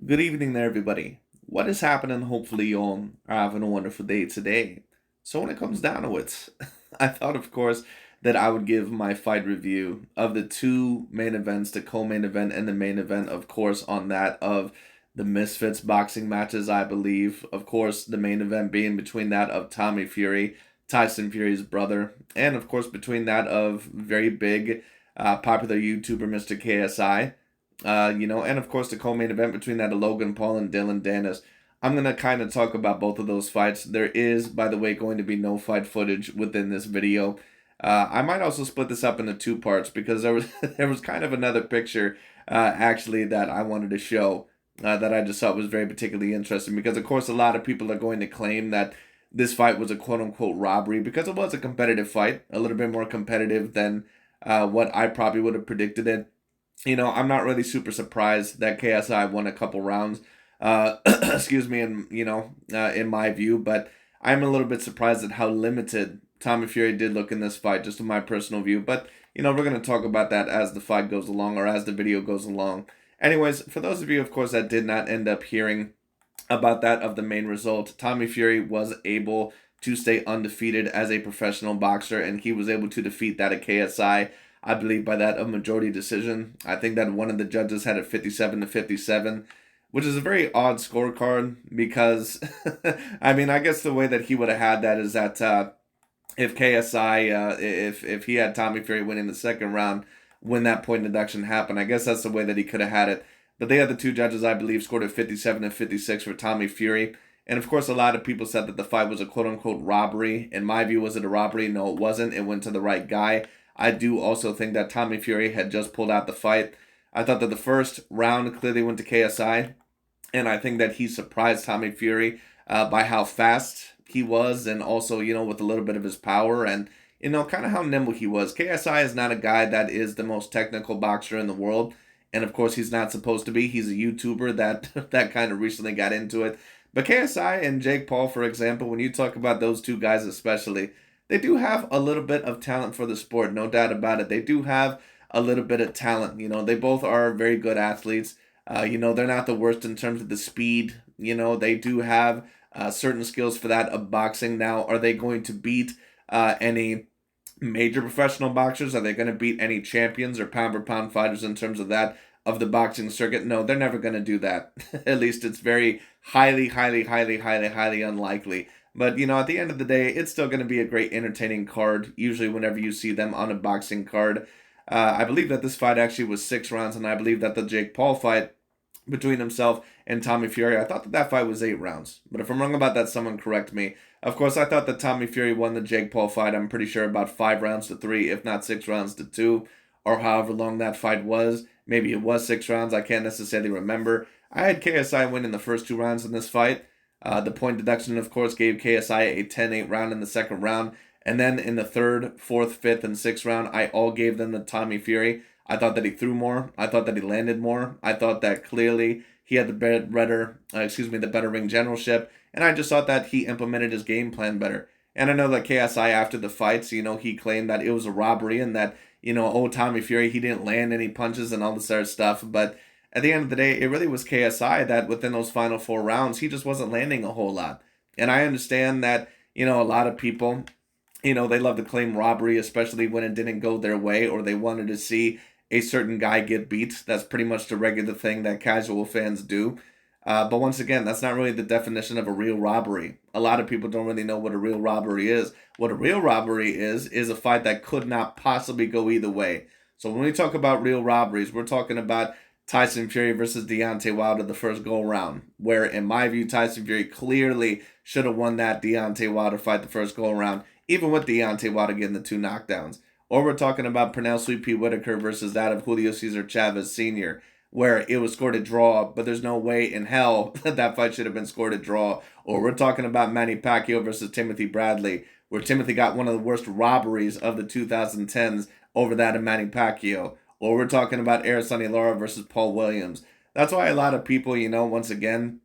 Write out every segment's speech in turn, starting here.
Good evening there, everybody. What is happening? Hopefully, you all are having a wonderful day today. So, when it comes down to it, I thought, of course, that I would give my fight review of the two main events, the co main event and the main event, of course, on that of the Misfits boxing matches, I believe. Of course, the main event being between that of Tommy Fury, Tyson Fury's brother, and of course, between that of very big, popular YouTuber Mr. KSI. And of course the co-main event between that of Logan Paul and Dillon Danis. I'm gonna kind of talk about both of those fights. There is, by the way, going to be no fight footage within this video. I might also split this up into two parts because there was there was kind of another picture actually that I wanted to show that I just thought was very particularly interesting because of course a lot of people are going to claim that this fight was a quote unquote robbery because it was a competitive fight, a little bit more competitive than what I probably would have predicted it. I'm not really super surprised that KSI won a couple rounds. Excuse me, in my view, but I'm a little bit surprised at how limited Tommy Fury did look in this fight, just in my personal view. But we're gonna talk about that as the fight goes along or as the video goes along. Anyways, for those of you, of course, that did not end up hearing about that of the main result, Tommy Fury was able to stay undefeated as a professional boxer, and he was able to defeat that of KSI. I believe by that a majority decision. I think that one of the judges had it 57-57, which is a very odd scorecard because, I mean, I guess the way that he would have had that is that if KSI, if he had Tommy Fury winning the second round when that point deduction happened, I guess that's the way that he could have had it. But the other two judges, I believe, scored at 57-56 for Tommy Fury. And of course, a lot of people said that the fight was a quote unquote robbery. In my view, was it a robbery? No, it wasn't. It went to the right guy. I do also think that Tommy Fury had just pulled out the fight. I thought that the first round clearly went to KSI, and I think that he surprised Tommy Fury by how fast he was, and also with a little bit of his power and kind of how nimble he was. KSI is not a guy that is the most technical boxer in the world, and of course he's not supposed to be. He's a YouTuber that that kind of recently got into it. But KSI and Jake Paul, for example, when you talk about those two guys especially, they do have a little bit of talent for the sport, no doubt about it. They do have a little bit of talent. They both are very good athletes. They're not the worst in terms of the speed. They do have certain skills for that of boxing. Now, are they going to beat any major professional boxers? Are they going to beat any champions or pound for pound fighters in terms of that of the boxing circuit? No, they're never going to do that. At least it's very highly, highly, highly, highly, highly unlikely. But at the end of the day, it's still going to be a great entertaining card. Usually, whenever you see them on a boxing card, I believe that this fight actually was 6 rounds, and I believe that the Jake Paul fight between himself and Tommy Fury, I thought that that fight was 8 rounds. But if I'm wrong about that, someone correct me. Of course, I thought that Tommy Fury won the Jake Paul fight. I'm pretty sure about 5 rounds to 3, if not 6 rounds to 2, or however long that fight was. Maybe it was 6 rounds. I can't necessarily remember. I had KSI win in the first 2 rounds in this fight. The point deduction, of course, gave KSI a 10-8 round in the second round. And then in the third, fourth, fifth, and sixth round, I all gave them to Tommy Fury. I thought that he threw more. I thought that he landed more. I thought that clearly he had the better ring generalship. And I just thought that he implemented his game plan better. And I know that KSI, after the fights, he claimed that it was a robbery and that, Tommy Fury, he didn't land any punches and all this other stuff. But at the end of the day, it really was KSI that within those final 4 rounds, he just wasn't landing a whole lot. And I understand that, a lot of people, they love to claim robbery, especially when it didn't go their way or they wanted to see a certain guy get beat. That's pretty much the regular thing that casual fans do. But once again, that's not really the definition of a real robbery. A lot of people don't really know what a real robbery is. What a real robbery is a fight that could not possibly go either way. So when we talk about real robberies, we're talking about Tyson Fury versus Deontay Wilder the first go around, where in my view Tyson Fury clearly should have won that Deontay Wilder fight the first go around, even with Deontay Wilder getting the 2 knockdowns. Or we're talking about Pernell Sweet Pea Whitaker versus that of Julio Cesar Chavez Sr., where it was scored a draw, but there's no way in hell that that fight should have been scored a draw. Or we're talking about Manny Pacquiao versus Timothy Bradley, where Timothy got one of the worst robberies of the 2010s over that of Manny Pacquiao. Or we're talking about Sonny Lara versus Paul Williams. That's why a lot of people, once again,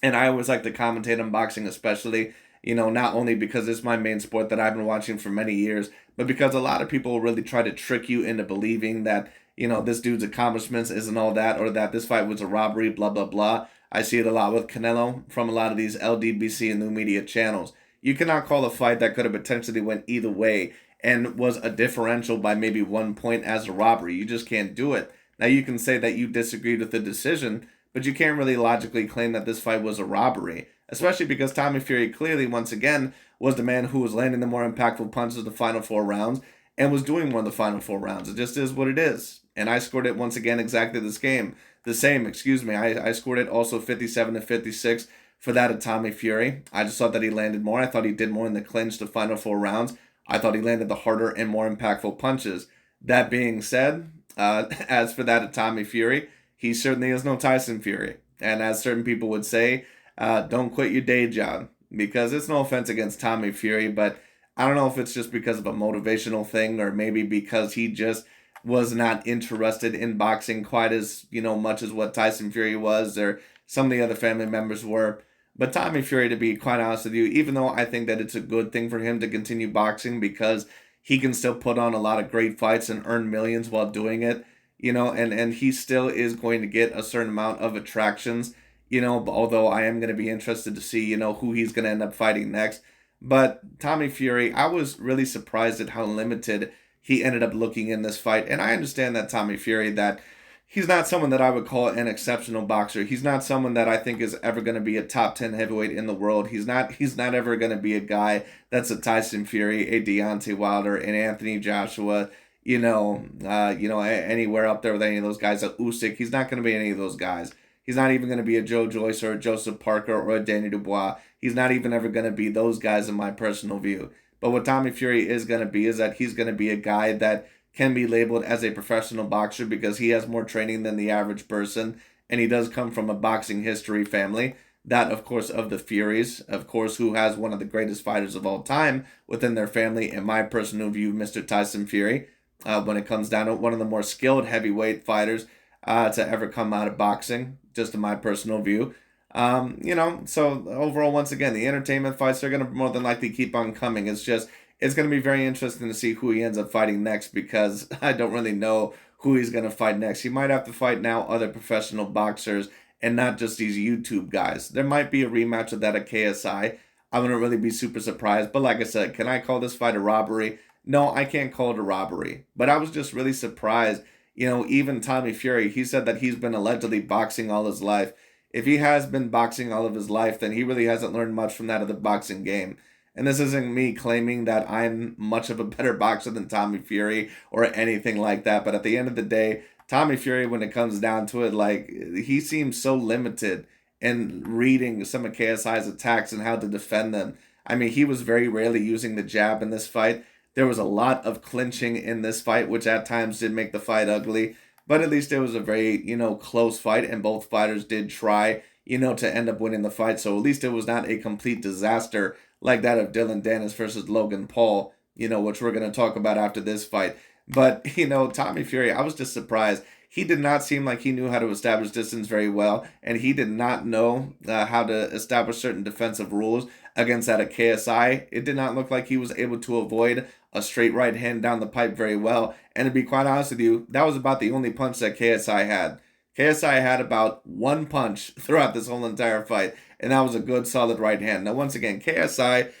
and I always like to commentate on boxing especially, not only because it's my main sport that I've been watching for many years, but because a lot of people really try to trick you into believing that, this dude's accomplishments isn't all that, or that this fight was a robbery, blah, blah, blah. I see it a lot with Canelo from a lot of these LDBC and new media channels. You cannot call a fight that could have potentially went either way and was a differential by maybe 1 point as a robbery. You just can't do it. Now, you can say that you disagreed with the decision, but you can't really logically claim that this fight was a robbery, especially because Tommy Fury clearly, once again, was the man who was landing the more impactful punches the final 4 rounds and was doing more in the final 4 rounds. It just is what it is. And I scored it once again exactly the same, excuse me. I scored it also 57-56 for that of Tommy Fury. I just thought that he landed more. I thought he did more in the clinch the final 4 rounds. I thought he landed the harder and more impactful punches. That being said, as for that of Tommy Fury, he certainly is no Tyson Fury. And as certain people would say, don't quit your day job. Because it's no offense against Tommy Fury, but I don't know if it's just because of a motivational thing or maybe because he just was not interested in boxing quite as, much as what Tyson Fury was or some of the other family members were. But Tommy Fury, to be quite honest with you, even though I think that it's a good thing for him to continue boxing because he can still put on a lot of great fights and earn millions while doing it, and he still is going to get a certain amount of attractions, although I am going to be interested to see, who he's going to end up fighting next. But Tommy Fury, I was really surprised at how limited he ended up looking in this fight. And I understand that Tommy Fury, that he's not someone that I would call an exceptional boxer. He's not someone that I think is ever going to be a top 10 heavyweight in the world. He's not ever going to be a guy that's a Tyson Fury, a Deontay Wilder, an Anthony Joshua, anywhere up there with any of those guys, a Usyk. He's not going to be any of those guys. He's not even going to be a Joe Joyce or a Joseph Parker or a Danny Dubois. He's not even ever going to be those guys in my personal view. But what Tommy Fury is going to be is that he's going to be a guy that can be labeled as a professional boxer because he has more training than the average person, and he does come from a boxing history family. That, of course, of the Furies, of course, who has one of the greatest fighters of all time within their family, in my personal view, Mr. Tyson Fury, when it comes down to one of the more skilled heavyweight fighters to ever come out of boxing, just in my personal view. So overall, once again, the entertainment fights are going to more than likely keep on coming. It's going to be very interesting to see who he ends up fighting next because I don't really know who he's going to fight next. He might have to fight now other professional boxers and not just these YouTube guys. There might be a rematch of that at KSI. I wouldn't really be super surprised. But like I said, can I call this fight a robbery? No, I can't call it a robbery. But I was just really surprised. Even Tommy Fury, he said that he's been allegedly boxing all his life. If he has been boxing all of his life, then he really hasn't learned much from that of the boxing game. And this isn't me claiming that I'm much of a better boxer than Tommy Fury or anything like that. But at the end of the day, Tommy Fury, when it comes down to it, he seems so limited in reading some of KSI's attacks and how to defend them. I mean, he was very rarely using the jab in this fight. There was a lot of clinching in this fight, which at times did make the fight ugly. But at least it was a very, close fight, and both fighters did try, to end up winning the fight. So at least it was not a complete disaster like that of Dillon Danis versus Logan Paul, which we're going to talk about after this fight. But, Tommy Fury, I was just surprised. He did not seem like he knew how to establish distance very well, and he did not know how to establish certain defensive rules against that of KSI. It did not look like he was able to avoid a straight right hand down the pipe very well. And to be quite honest with you, that was about the only punch that KSI had. KSI had about one punch throughout this whole entire fight, and that was a good, solid right hand. Now, once again, KSI,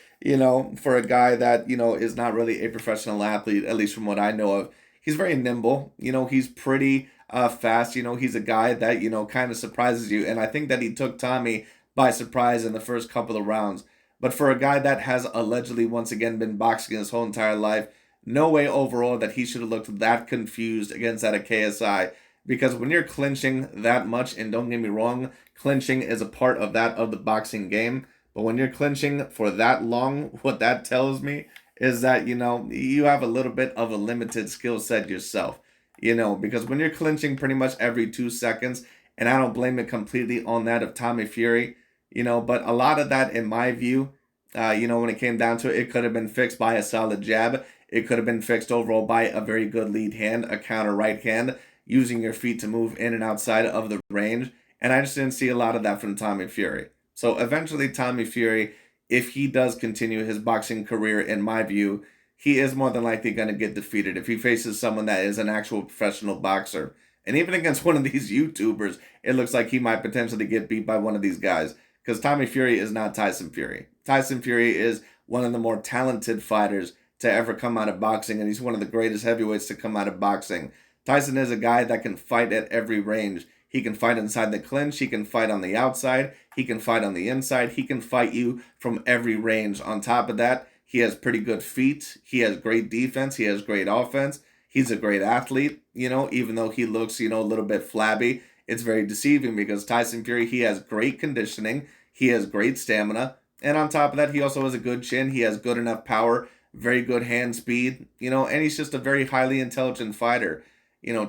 for a guy that, is not really a professional athlete, at least from what I know of, he's very nimble. He's pretty fast. He's a guy that, kind of surprises you. And I think that he took Tommy by surprise in the first couple of rounds. But for a guy that has allegedly once again been boxing his whole entire life, no way overall that he should have looked that confused against that of KSI. Because when you're clinching that much, and don't get me wrong, clinching is a part of that of the boxing game. But when you're clinching for that long, what that tells me is that, you have a little bit of a limited skill set yourself. Because when you're clinching pretty much every 2 seconds, and I don't blame it completely on that of Tommy Fury, but a lot of that, in my view, when it came down to it, it could have been fixed by a solid jab. It could have been fixed overall by a very good lead hand, a counter right hand, using your feet to move in and outside of the range. And I just didn't see a lot of that from Tommy Fury. So eventually Tommy Fury, if he does continue his boxing career, in my view, he is more than likely going to get defeated if he faces someone that is an actual professional boxer. And even against one of these YouTubers, it looks like he might potentially get beat by one of these guys. Because Tommy Fury is not Tyson Fury. Tyson Fury is one of the more talented fighters to ever come out of boxing, and he's one of the greatest heavyweights to come out of boxing. Tyson is a guy that can fight at every range. He can fight inside the clinch, he can fight on the outside, he can fight on the inside, he can fight you from every range. On top of that, he has pretty good feet, he has great defense, he has great offense, he's a great athlete, even though he looks, a little bit flabby. It's very deceiving because Tyson Fury, he has great conditioning, he has great stamina, and on top of that, he also has a good chin, he has good enough power, very good hand speed, and he's just a very highly intelligent fighter.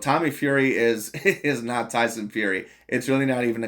Tommy Fury is is not Tyson Fury. It's really not even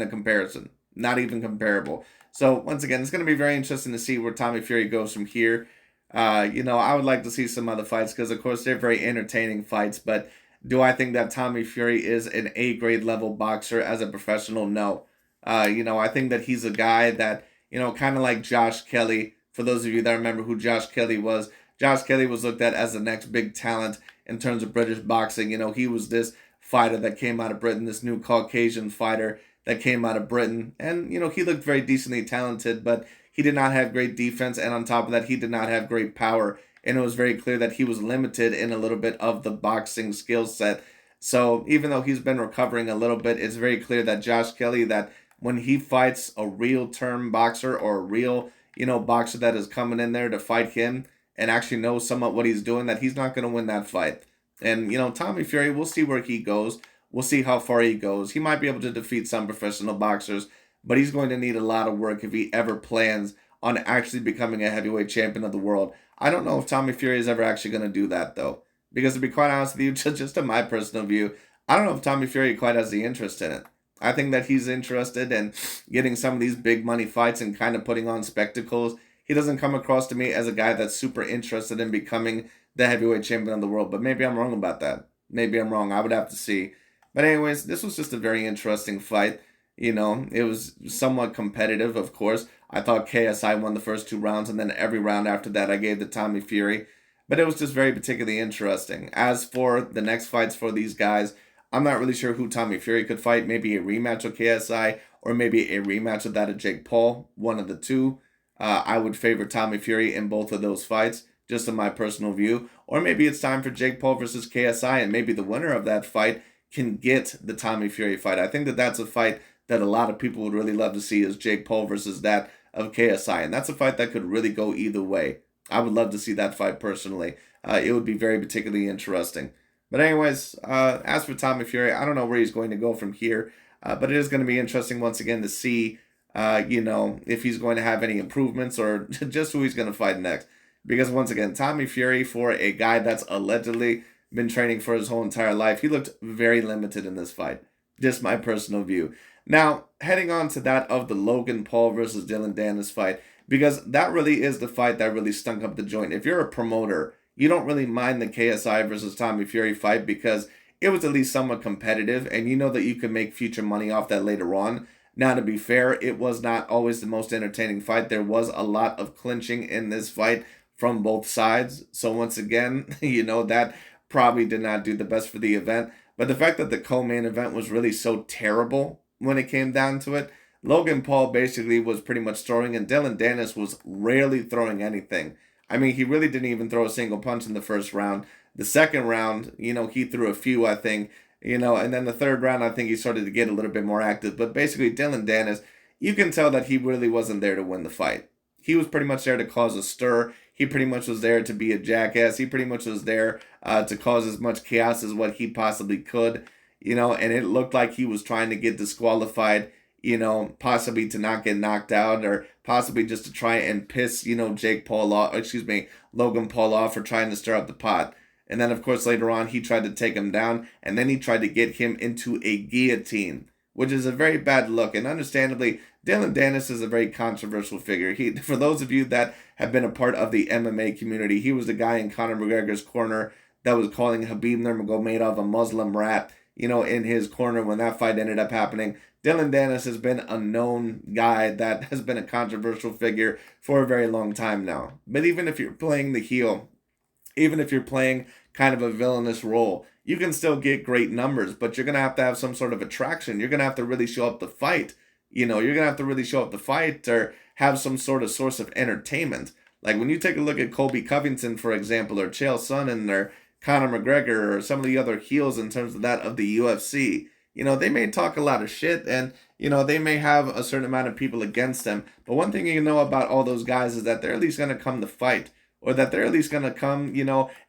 a comparison. Not even comparable. So once again, it's going to be very interesting to see where Tommy Fury goes from here. I would like to see some other fights because of course they're very entertaining fights, but do I think that Tommy Fury is an A grade level boxer as a professional? No. I think that he's a guy that, kind of like Josh Kelly. For those of you that remember who Josh Kelly was looked at as the next big talent in terms of British boxing. He was this fighter that came out of Britain, this new Caucasian fighter that came out of Britain. And, he looked very decently talented, but he did not have great defense. And on top of that, he did not have great power. And it was very clear that he was limited in a little bit of the boxing skill set. So even though he's been recovering a little bit, it's very clear that Josh Kelly, that when he fights a real term boxer or a real, boxer that is coming in there to fight him and actually knows somewhat what he's doing, that he's not going to win that fight. And, Tommy Fury, we'll see where he goes. We'll see how far he goes. He might be able to defeat some professional boxers, but he's going to need a lot of work if he ever plans on actually becoming a heavyweight champion of the world. I don't know if Tommy Fury is ever actually going to do that, though. Because to be quite honest with you, just in my personal view, I don't know if Tommy Fury quite has the interest in it. I think that he's interested in getting some of these big money fights and kind of putting on spectacles. He doesn't come across to me as a guy that's super interested in becoming the heavyweight champion of the world. But maybe I'm wrong about that. Maybe I'm wrong. I would have to see. But anyways, this was just a very interesting fight. It was somewhat competitive, of course. I thought KSI won the first 2 rounds, and then every round after that I gave to Tommy Fury. But it was just very particularly interesting. As for the next fights for these guys, I'm not really sure who Tommy Fury could fight. Maybe a rematch with KSI or maybe a rematch with that of Jake Paul. One of the two. I would favor Tommy Fury in both of those fights, just in my personal view. Or maybe it's time for Jake Paul versus KSI, and maybe the winner of that fight can get the Tommy Fury fight. I think that that's a fight that a lot of people would really love to see, is Jake Paul versus that of KSI. And that's a fight that could really go either way. I would love to see that fight personally. It would be very particularly interesting. But anyways, as for Tommy Fury, I don't know where he's going to go from here. But it is going to be interesting once again to see, if he's going to have any improvements or just who he's going to fight next. Because once again, Tommy Fury, for a guy that's allegedly been training for his whole entire life, he looked very limited in this fight. Just my personal view. Now, heading on to that of the Logan Paul versus Dillon Danis fight, because that really is the fight that really stunk up the joint. If you're a promoter, you don't really mind the KSI versus Tommy Fury fight because it was at least somewhat competitive, and you know that you can make future money off that later on. Now, to be fair, it was not always the most entertaining fight. There was a lot of clinching in this fight from both sides. So once again, that probably did not do the best for the event. But the fact that the co-main event was really so terrible when it came down to it, Logan Paul basically was pretty much throwing, and Dillon Danis was rarely throwing anything. I mean, he really didn't even throw a single punch in the first round. The second round, he threw a few, I think, and then the third round, I think he started to get a little bit more active. But basically, Dillon Danis, you can tell that he really wasn't there to win the fight. He was pretty much there to cause a stir. He pretty much was there to be a jackass. He pretty much was there to cause as much chaos as what he possibly could, and it looked like he was trying to get disqualified, possibly to not get knocked out or possibly just to try and piss, Logan Paul off for trying to stir up the pot. And then, of course, later on, he tried to take him down, and then he tried to get him into a guillotine, which is a very bad look. And understandably, Dillon Danis is a very controversial figure. For those of you that have been a part of the MMA community, he was the guy in Conor McGregor's corner that was calling Khabib Nurmagomedov a Muslim rat. in his corner when that fight ended up happening. Dillon Danis has been a known guy that has been a controversial figure for a very long time now. But even if you're playing the heel, even if you're playing kind of a villainous role, you can still get great numbers, but you're going to have some sort of attraction. You're going to have to really show up the fight. You're going to have to really show up the fight or have some sort of source of entertainment. Like when you take a look at Colby Covington, for example, or Chael Sonnen or Conor McGregor or some of the other heels in terms of that of the UFC, they may talk a lot of shit and, they may have a certain amount of people against them. But one thing you know about all those guys is that they're at least going to come to fight, or that they're at least going to come,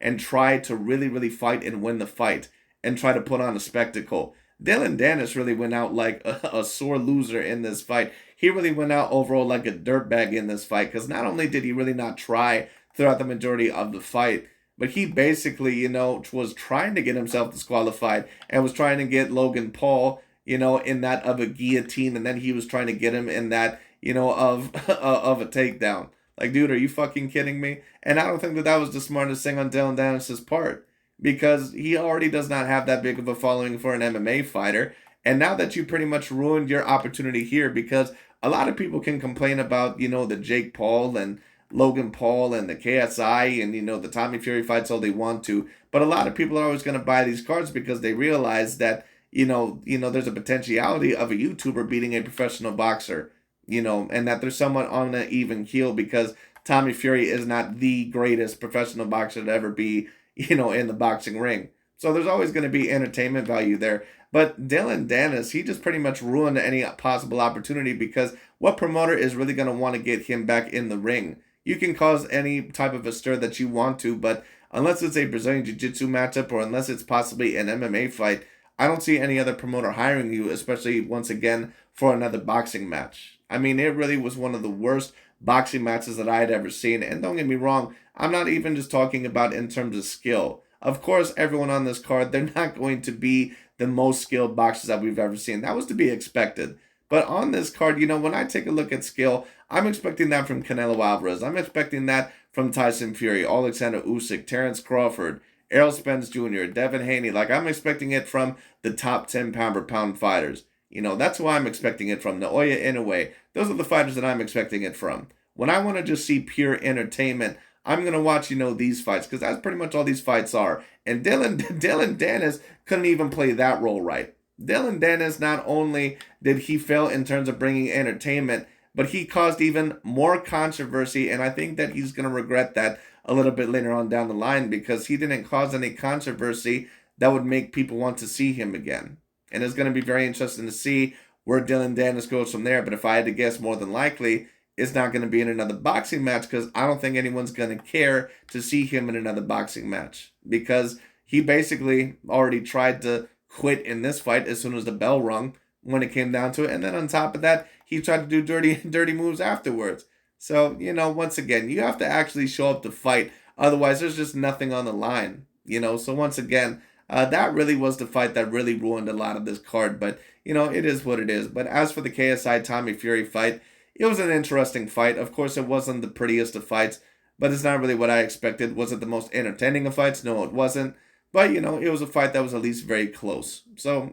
and try to really, really fight and win the fight and try to put on a spectacle. Dillon Danis really went out like a sore loser in this fight. He really went out overall like a dirtbag in this fight because not only did he really not try throughout the majority of the fight, but he basically, was trying to get himself disqualified and was trying to get Logan Paul, in that of a guillotine, and then he was trying to get him in that, of of a takedown. Like, dude, are you fucking kidding me? And I don't think that was the smartest thing on Dillon Danis' part, because he already does not have that big of a following for an MMA fighter. And now that you pretty much ruined your opportunity here, because a lot of people can complain about, the Jake Paul and Logan Paul and the KSI and, the Tommy Fury fights all they want to. But a lot of people are always going to buy these cards because they realize that, there's a potentiality of a YouTuber beating a professional boxer, and that there's someone on an even keel because Tommy Fury is not the greatest professional boxer to ever be, in the boxing ring. So there's always going to be entertainment value there. But Dillon Danis, he just pretty much ruined any possible opportunity because what promoter is really going to want to get him back in the ring? You can cause any type of a stir that you want to, but unless it's a Brazilian Jiu-Jitsu matchup or unless it's possibly an MMA fight, I don't see any other promoter hiring you, especially once again for another boxing match. I mean, it really was one of the worst boxing matches that I had ever seen. And don't get me wrong, I'm not even just talking about in terms of skill. Of course, everyone on this card, they're not going to be the most skilled boxers that we've ever seen. That was to be expected. But on this card, when I take a look at skill, I'm expecting that from Canelo Alvarez. I'm expecting that from Tyson Fury, Alexander Usyk, Terrence Crawford, Errol Spence Jr., Devin Haney. Like, I'm expecting it from the top 10 pound-per-pound fighters. That's who I'm expecting it from. Naoya Inoue. Those are the fighters that I'm expecting it from. When I want to just see pure entertainment, I'm going to watch, these fights, because that's pretty much all these fights are. And Dillon Danis couldn't even play that role right. Dillon Danis, not only did he fail in terms of bringing entertainment, but he caused even more controversy, and I think that he's going to regret that a little bit later on down the line because he didn't cause any controversy that would make people want to see him again. And it's going to be very interesting to see where Dillon Danis goes from there. But if I had to guess, more than likely, it's not going to be in another boxing match because I don't think anyone's going to care to see him in another boxing match because he basically already tried to quit in this fight as soon as the bell rung when it came down to it. And then on top of that, he tried to do dirty moves afterwards. So, once again, you have to actually show up to fight. Otherwise, there's just nothing on the line, So once again, that really was the fight that really ruined a lot of this card. But, it is what it is. But as for the KSI Tommy Fury fight, it was an interesting fight. Of course, it wasn't the prettiest of fights, but it's not really what I expected. Was it the most entertaining of fights? No, it wasn't. But, it was a fight that was at least very close. So,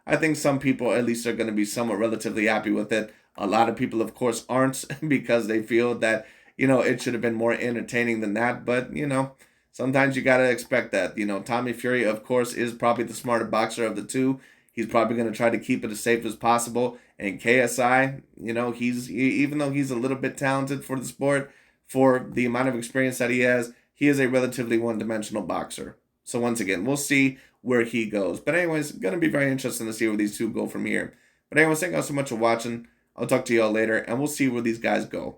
I think some people at least are going to be somewhat relatively happy with it. A lot of people, of course, aren't because they feel that, it should have been more entertaining than that. But, sometimes you got to expect that. Tommy Fury, of course, is probably the smarter boxer of the two. He's probably going to try to keep it as safe as possible. And KSI, even though he's a little bit talented for the sport, for the amount of experience that he is a relatively one-dimensional boxer. So once again, we'll see where he goes. But anyways, going to be very interesting to see where these two go from here. But anyways, thank you all so much for watching. I'll talk to you all later, and we'll see where these guys go.